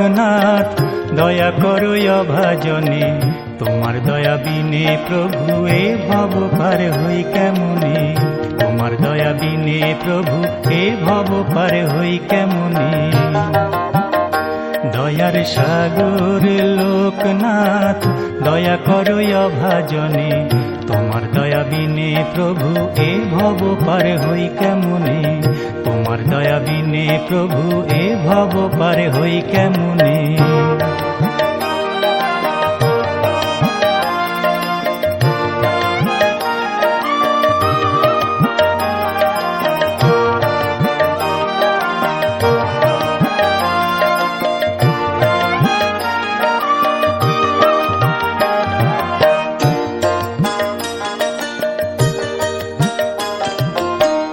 লোকনাথ, দয়া করো অভাজনে। তোমার দয়া বিনে প্রভু এ ভব পার হই কেমনে। তোমার দয়া বিনে প্রভু এ ভব পার হই কেমনে। দয়ার সাগর লোকনাথ, দয়া করো অভাজনে। তোমার দয়া বিনে প্রভু এ ভব পার হই কেমনে। তোমার দয়া বিনে প্রভু এ ভব পার হই কেমনে।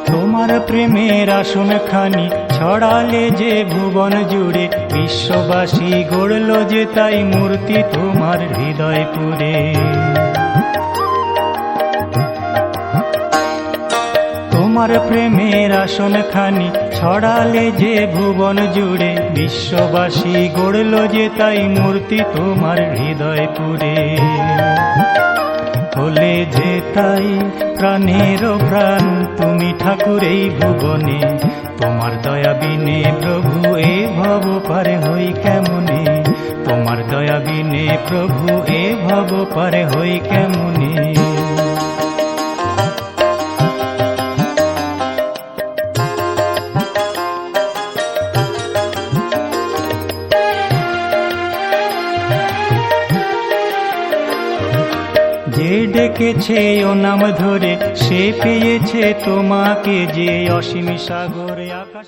তোমার প্রেমের আসন খানি ছড়ালে যে ভুবন জুড়ে, বিশ্ববাসী গড়ল যে তাই মূর্তি তোমার হৃদয় পুরে। তোমার প্রেমের আসন খানি ছড়ালে যে ভুবন জুড়ে, বিশ্ববাসী গড়ল যে তাই মূর্তি তোমার হৃদয় পুরে। হলে যে তাই প্রাণের প্রাণ তুমি ঠাকুর এই ভুবনে। তোমার দয়া বিনে প্রভু এ ভব পারে হই কেমনে। তোমার দয়া বিনে প্রভু এ ভব পারে হই কেমনে। যে ডেকেছে ও নাম ধরে, সে পেয়েছে তোমাকে। যে অসীম সাগরে আকাশ